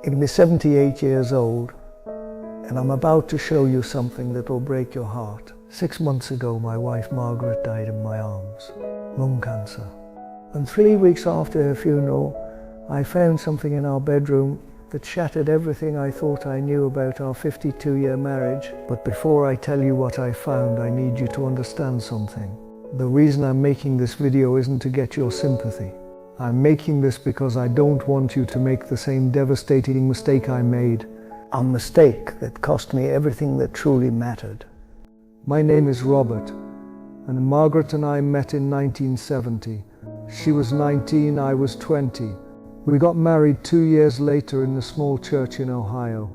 I'm 78 years old, and I'm about to show you something that will break your heart. 6 months ago, my wife Margaret died in my arms, lung cancer. And 3 weeks after her funeral, I found something in our bedroom that shattered everything I thought I knew about our 52-year marriage. But before I tell you what I found, I need you to understand something. The reason I'm making this video isn't to get your sympathy. I'm making this because I don't want you to make the same devastating mistake I made. A mistake that cost me everything that truly mattered. My name is Robert, and Margaret and I met in 1970. She was 19, I was 20. We got married 2 years later in a small church in Ohio.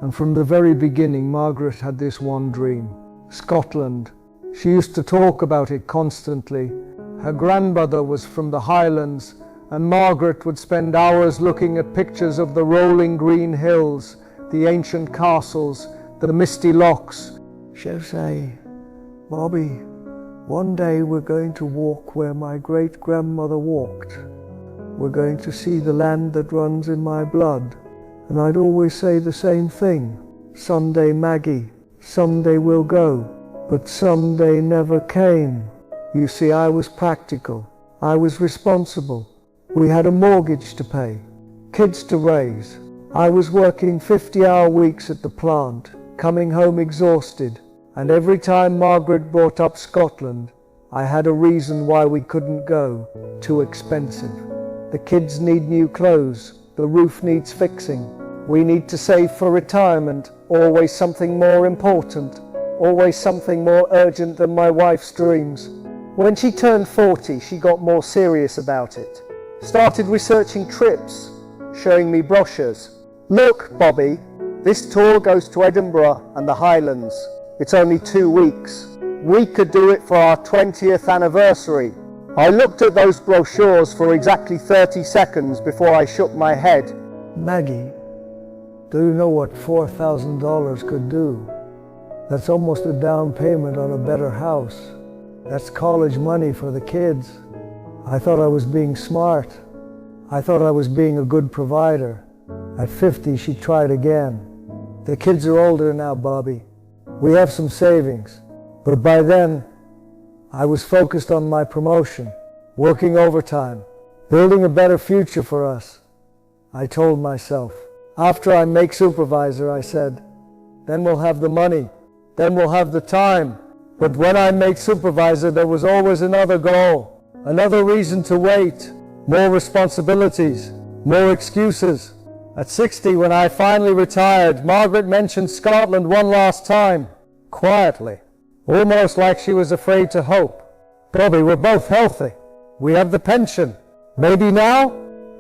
And from the very beginning, Margaret had this one dream: Scotland. She used to talk about it constantly. Her grandmother was from the Highlands, and Margaret would spend hours looking at pictures of the rolling green hills, the ancient castles, the misty lochs. She'll say, "Bobby, one day we're going to walk where my great-grandmother walked. We're going to see the land that runs in my blood." And I'd always say the same thing: "Someday, Maggie, someday we'll go." But someday never came. You see, I was practical. I was responsible. We had a mortgage to pay, kids to raise. I was working 50-hour weeks at the plant, coming home exhausted. And every time Margaret brought up Scotland, I had a reason why we couldn't go. Too expensive. The kids need new clothes. The roof needs fixing. We need to save for retirement. Always something more important. Always something more urgent than my wife's dreams. When she turned 40, she got more serious about it. Started researching trips, showing me brochures. "Look, Bobby, this tour goes to Edinburgh and the Highlands. It's only 2 weeks. We could do it for our 20th anniversary." I looked at those brochures for exactly 30 seconds before I shook my head. "Maggie, do you know what $4,000 could do? That's almost a down payment on a better house. That's college money for the kids." I thought I was being smart. I thought I was being a good provider. At 50, she tried again. "The kids are older now, Bobby. We have some savings." But by then, I was focused on my promotion, working overtime, building a better future for us. I told myself, after I make supervisor, I said, then we'll have the money. Then we'll have the time. But when I made supervisor, there was always another goal, another reason to wait, more responsibilities, more excuses. At 60, when I finally retired, Margaret mentioned Scotland one last time, quietly, almost like she was afraid to hope. "Bobby, we're both healthy. We have the pension. Maybe now?"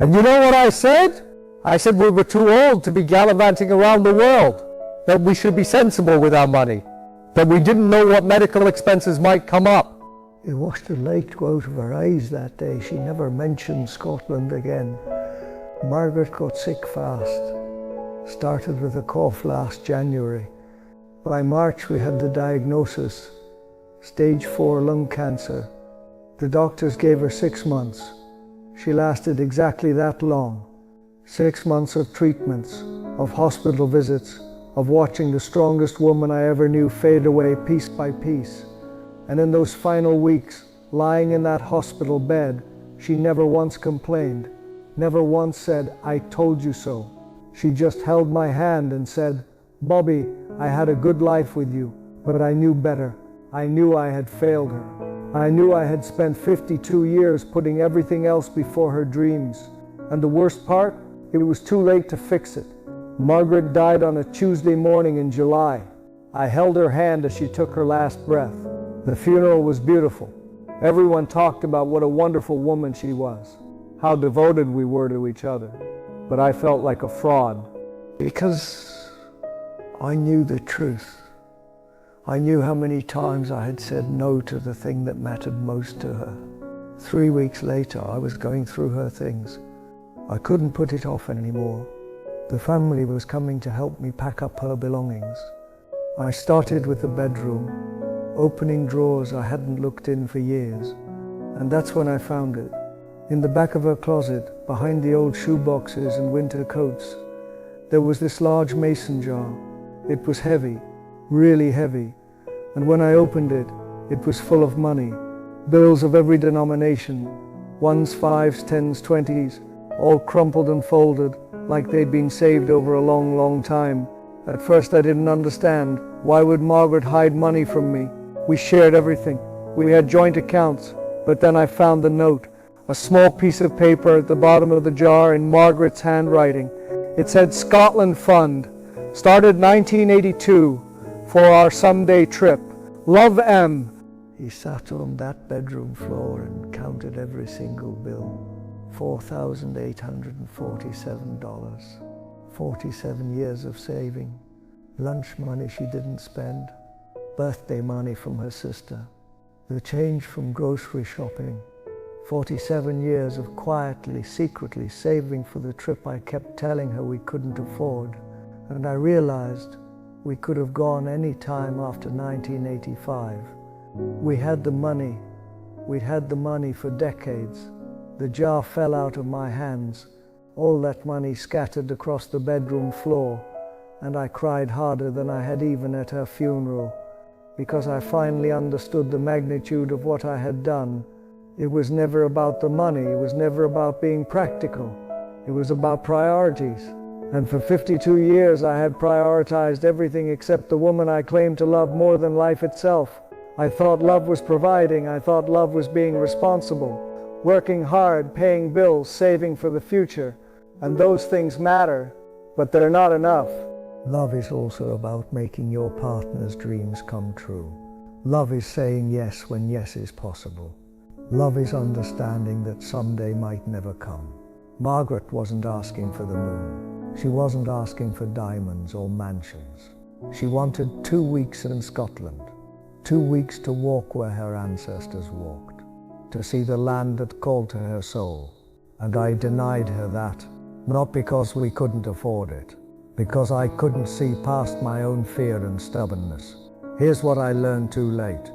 And you know what I said? I said we were too old to be gallivanting around the world, that we should be sensible with our money, that we didn't know what medical expenses might come up. It washed a light go out of her eyes that day. She never mentioned Scotland again. Margaret got sick fast. Started with a cough last January. By March we had the diagnosis, stage 4 lung cancer. The doctors gave her 6 months. She lasted exactly that long. 6 months of treatments, of hospital visits, of watching the strongest woman I ever knew fade away piece by piece. And in those final weeks, lying in that hospital bed, she never once complained, never once said, "I told you so." She just held my hand and said, "Bobby, I had a good life with you, but I knew better. I knew I had failed her. I knew I had spent 52 years putting everything else before her dreams. And the worst part, it was too late to fix it." Margaret died on a Tuesday morning in July. I held her hand as she took her last breath. The funeral was beautiful. Everyone talked about what a wonderful woman she was, how devoted we were to each other. But I felt like a fraud, because I knew the truth. I knew how many times I had said no to the thing that mattered most to her. 3 weeks later, I was going through her things. I couldn't put it off anymore. The family was coming to help me pack up her belongings. I started with the bedroom, opening drawers I hadn't looked in for years. And that's when I found it. In the back of her closet, behind the old shoe boxes and winter coats, there was this large mason jar. It was heavy, really heavy, and when I opened it, it was full of money. Bills of every denomination, ones, fives, tens, 20s, all crumpled and folded like they'd been saved over a long, long time. At first I didn't understand. Why would Margaret hide money from me? We shared everything. We had joint accounts. But then I found the note, a small piece of paper at the bottom of the jar in Margaret's handwriting. It said Scotland Fund, started 1982 for our someday trip. Love, M. He sat on that bedroom floor and counted every single bill. $4,847. 47 years of saving. Lunch money she didn't spend. Birthday money from her sister. The change from grocery shopping. 47 years of quietly, secretly saving for the trip I kept telling her we couldn't afford. And I realized we could have gone any time after 1985. We had the money. We'd had the money for decades. The jar fell out of my hands. All that money scattered across the bedroom floor. And I cried harder than I had even at her funeral, because I finally understood the magnitude of what I had done. It was never about the money. It was never about being practical. It was about priorities. And for 52 years I had prioritized everything except the woman I claimed to love more than life itself. I thought love was providing. I thought love was being responsible, working hard, paying bills, saving for the future. And those things matter, but they're not enough. Love is also about making your partner's dreams come true. Love is saying yes when yes is possible. Love is understanding that someday might never come. Margaret wasn't asking for the moon. She wasn't asking for diamonds or mansions. She wanted 2 weeks in Scotland, 2 weeks to walk where her ancestors walked, to see the land that called to her soul. And I denied her that, not because we couldn't afford it, because I couldn't see past my own fear and stubbornness. Here's what I learned too late.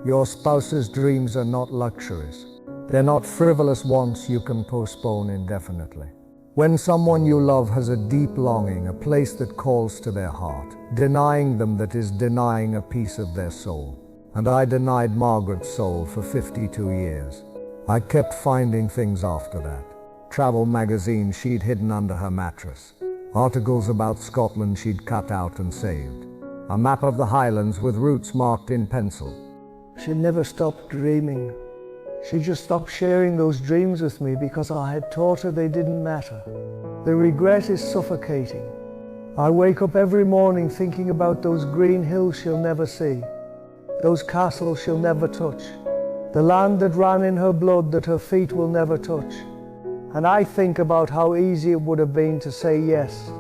Your spouse's dreams are not luxuries. They're not frivolous wants you can postpone indefinitely. When someone you love has a deep longing, a place that calls to their heart, denying them that is denying a piece of their soul. And I denied Margaret's soul for 52 years. I kept finding things after that. Travel magazines she'd hidden under her mattress. Articles about Scotland she'd cut out and saved. A map of the Highlands with routes marked in pencil. She never stopped dreaming. She just stopped sharing those dreams with me because I had taught her they didn't matter. The regret is suffocating. I wake up every morning thinking about those green hills she'll never see, those castles she'll never touch, the land that ran in her blood that her feet will never touch. And I think about how easy it would have been to say yes.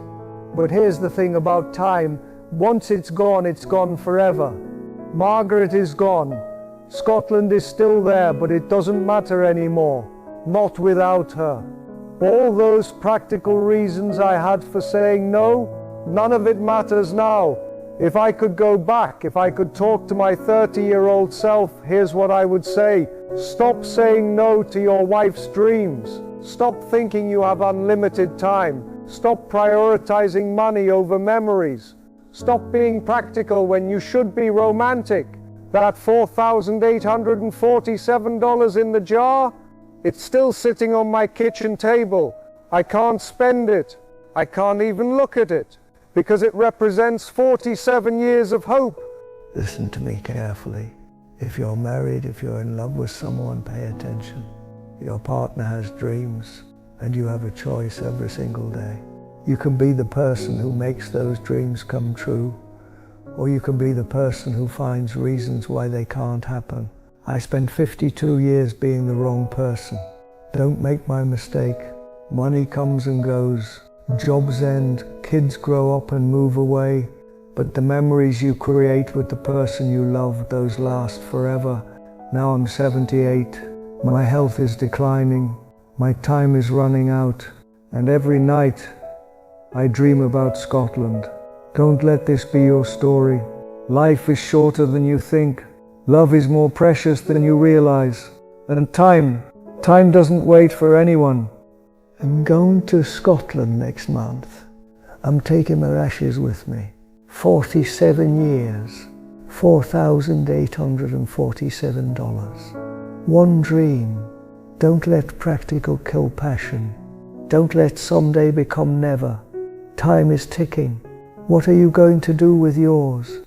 But here's the thing about time. Once it's gone forever. Margaret is gone. Scotland is still there, but it doesn't matter anymore. Not without her. All those practical reasons I had for saying no, none of it matters now. If I could go back, if I could talk to my 30-year-old self, here's what I would say. Stop saying no to your wife's dreams. Stop thinking you have unlimited time. Stop prioritizing money over memories. Stop being practical when you should be romantic. That $4,847 in the jar, it's still sitting on my kitchen table. I can't spend it. I can't even look at it, because it represents 47 years of hope. Listen to me carefully. If you're married, if you're in love with someone, pay attention. Your partner has dreams, and you have a choice every single day. You can be the person who makes those dreams come true, or you can be the person who finds reasons why they can't happen. I spent 52 years being the wrong person. Don't make my mistake. Money comes and goes. Jobs end. Kids grow up and move away. But the memories you create with the person you love, those last forever. Now I'm 78. My health is declining. My time is running out. And every night I dream about Scotland. Don't let this be your story. Life is shorter than you think. Love is more precious than you realize. And time doesn't wait for anyone. I'm going to Scotland next month. I'm taking my ashes with me. 47 years, $4,847. One dream. Don't let practical kill passion. Don't let someday become never. Time is ticking. What are you going to do with yours?